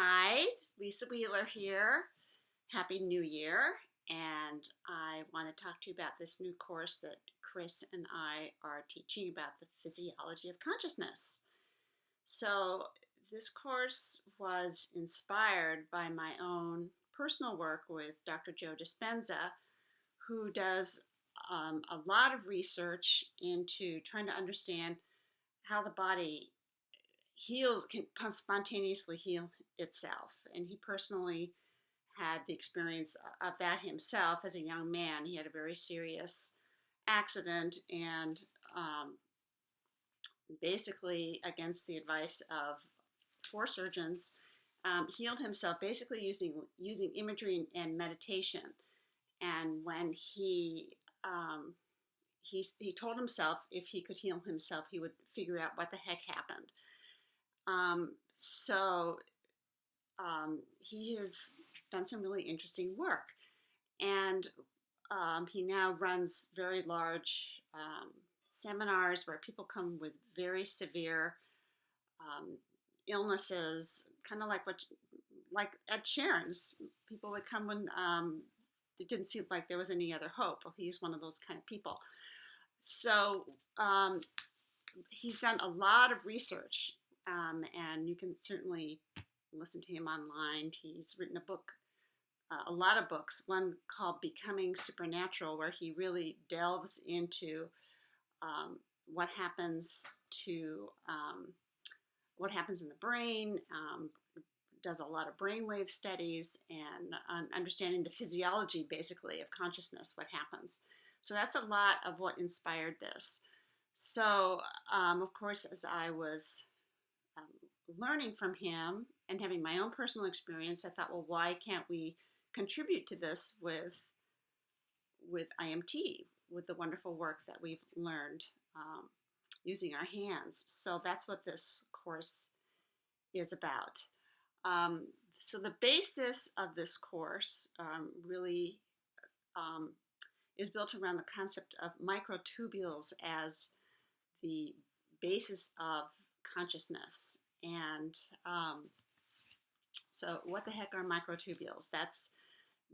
Hi, Lisa Wheeler here. Happy New Year. And I want to talk to you about this new course that Kris and I are teaching about the physiology of consciousness. So, this course was inspired by my own personal work with Dr. Joe Dispenza, who does a lot of research into trying to understand how the body can spontaneously heal itself. And he personally had the experience of that himself as a young man. He had a very serious accident and basically, against the advice of four surgeons, healed himself basically using imagery and meditation. And when he told himself if he could heal himself, he would figure out what the heck happened. So he has done some really interesting work, and he now runs very large seminars where people come with very severe um, illnesses, kind of like at Sharon's. People would come when it didn't seem like there was any other hope. Well, he's one of those kind of people. So he's done a lot of research, and you can certainly listen to him online. He's written a lot of books, one called Becoming Supernatural, where he really delves into um, what happens to what happens in the brain, does a lot of brainwave studies, and understanding the physiology, basically, of consciousness, what happens. So that's a lot of what inspired this. So, of course, as I was learning from him and having my own personal experience, I thought, well, why can't we contribute to this with IMT, with the wonderful work that we've learned using our hands? So that's what this course is about. So the basis of this course really is built around the concept of microtubules as the basis of consciousness. And so what the heck are microtubules? That's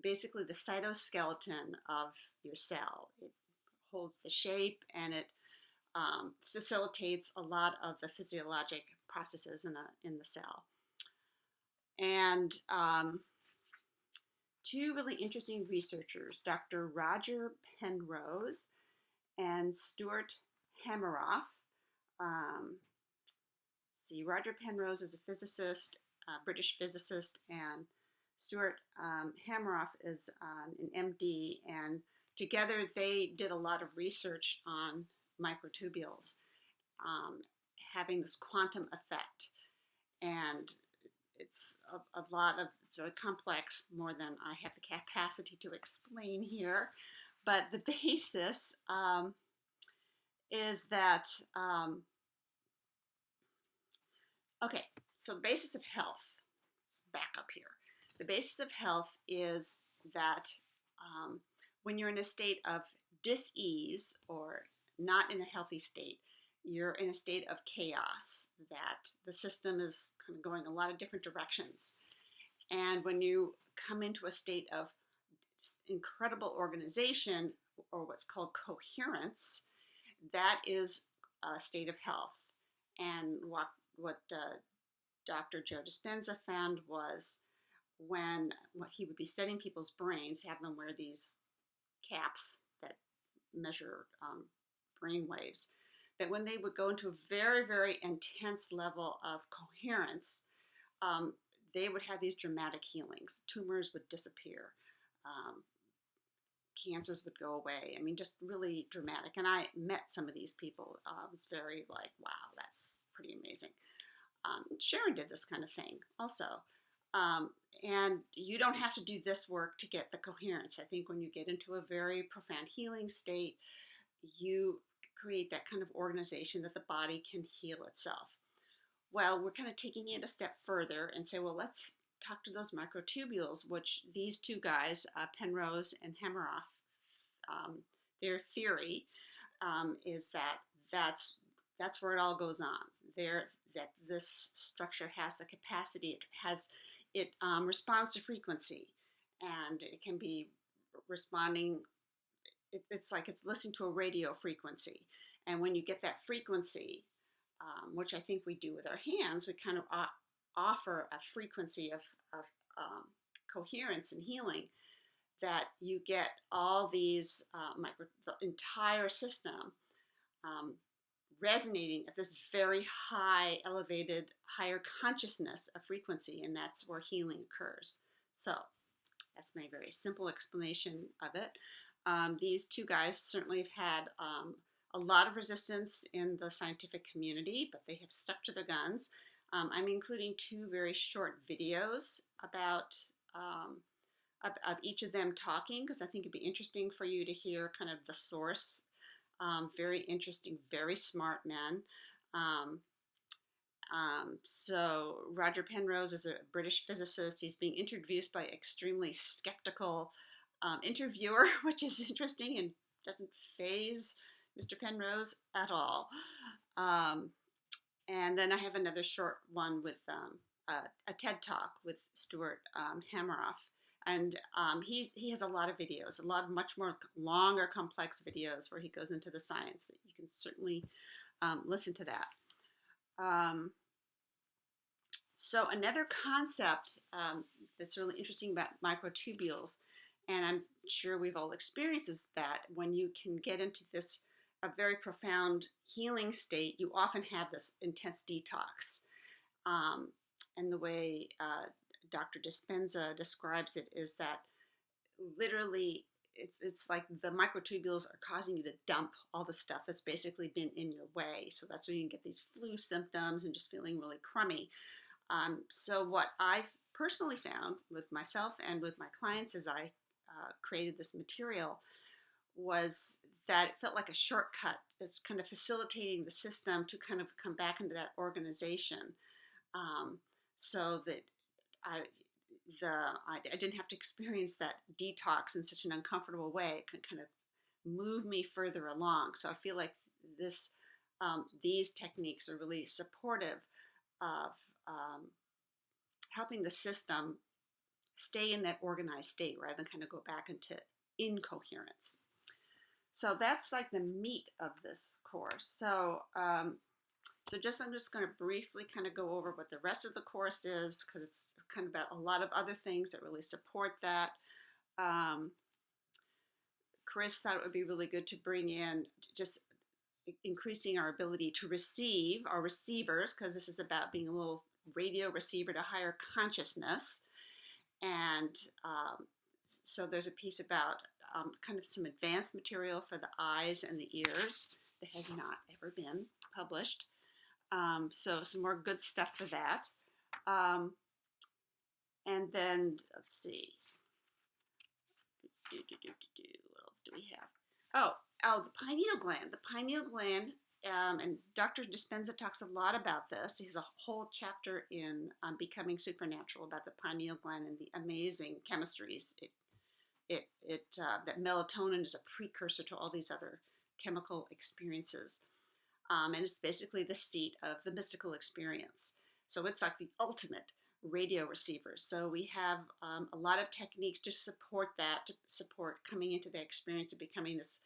basically the cytoskeleton of your cell. It holds the shape, and it facilitates a lot of the physiologic processes in the cell. And two really interesting researchers, Dr. Roger Penrose and Stuart Hameroff. Roger Penrose is a physicist, a British physicist, and Stuart Hameroff is an MD, and together they did a lot of research on microtubules having this quantum effect. And it's it's very complex, more than I have the capacity to explain here. But the basis is that, okay, so the basis of health, let's back up here. The basis of health is that when you're in a state of dis-ease or not in a healthy state, you're in a state of chaos, that the system is kind of going a lot of different directions. And when you come into a state of incredible organization, or what's called coherence, that is a state of health. And what Dr. Joe Dispenza found was when he would be studying people's brains, have them wear these caps that measure brain waves, that when they would go into a very, very intense level of coherence, they would have these dramatic healings. Tumors would disappear. Cancers would go away. I mean, just really dramatic. And I met some of these people. I was very like, wow, that's pretty amazing. Sharon did this kind of thing also. And you don't have to do this work to get the coherence. I think when you get into a very profound healing state, you create that kind of organization that the body can heal itself. Well, we're kind of taking it a step further and say, well, let's talk to those microtubules, which these two guys, Penrose and Hameroff, their theory is that that's where it all goes on. That this structure has the capacity, it responds to frequency, and it can be responding. It's like it's listening to a radio frequency, and when you get that frequency, which I think we do with our hands, we kind of offer a frequency of coherence and healing, that you get all these the entire system resonating at this very high, elevated, higher consciousness of frequency, and that's where healing occurs. So that's my very simple explanation of it. These two guys certainly have had a lot of resistance in the scientific community, but they have stuck to their guns. I'm including two very short videos about of each of them talking, because I think it'd be interesting for you to hear kind of the source. Very interesting, very smart men. So Roger Penrose is a British physicist. He's being introduced by extremely skeptical interviewer, which is interesting and doesn't faze Mr. Penrose at all. And then I have another short one with a TED Talk with Stuart Hameroff. And he has a lot of videos, a lot of much more longer, complex videos where he goes into the science. You can certainly listen to that. So another concept that's really interesting about microtubules, and I'm sure we've all experienced, is that when you can get into this a very profound healing state, you often have this intense detox. And the way Dr. Dispenza describes it is that literally it's like the microtubules are causing you to dump all the stuff that's basically been in your way. So that's when you can get these flu symptoms and just feeling really crummy. So what I've personally found with myself and with my clients as I created this material was that it felt like a shortcut. It's kind of facilitating the system to kind of come back into that organization, so that I didn't have to experience that detox in such an uncomfortable way. It can kind of move me further along. So I feel like these techniques are really supportive of helping the system stay in that organized state rather than kind of go back into incoherence. So that's like the meat of this course. So I'm just going to briefly kind of go over what the rest of the course is, because it's kind of about a lot of other things that really support that. Kris thought it would be really good to bring in just increasing our ability to receive, our receivers, because this is about being a little radio receiver to higher consciousness. And so there's a piece about kind of some advanced material for the eyes and the ears that has not ever been published. So some more good stuff for that. And then, let's see. What else do we have? Oh, the pineal gland. The pineal gland, and Dr. Dispenza talks a lot about this. He has a whole chapter in Becoming Supernatural about the pineal gland and the amazing chemistries. That melatonin is a precursor to all these other chemical experiences. And it's basically the seat of the mystical experience. So it's like the ultimate radio receiver. So we have a lot of techniques to support that, to support coming into the experience of becoming this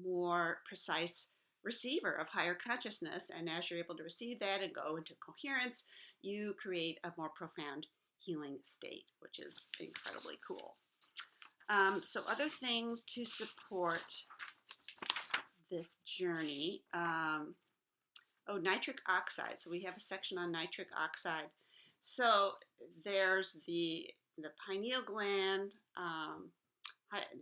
more precise receiver of higher consciousness. And as you're able to receive that and go into coherence, you create a more profound healing state, which is incredibly cool. So other things to support this journey. Nitric oxide. So we have a section on nitric oxide. So there's the pineal gland,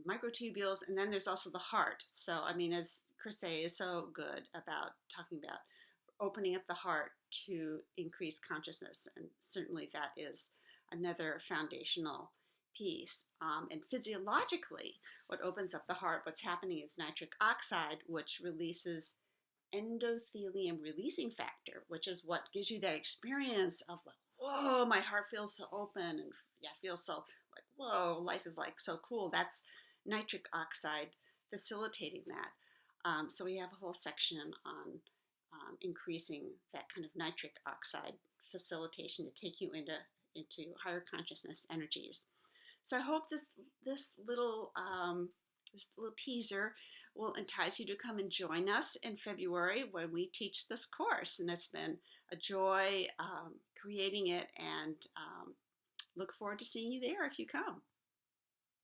microtubules, and then there's also the heart. So, I mean, as Kris is so good about talking about opening up the heart to increase consciousness, and certainly that is another foundational piece. And physiologically, what opens up the heart, what's happening is nitric oxide, which releases endothelium releasing factor, which is what gives you that experience of like, whoa, my heart feels so open, and yeah, feels so like, whoa, life is like so cool. That's nitric oxide facilitating that. So we have a whole section on increasing that kind of nitric oxide facilitation to take you into into higher consciousness energies. So I hope this little this little teaser will entice you to come and join us in February when we teach this course. And it's been a joy creating it, and look forward to seeing you there if you come.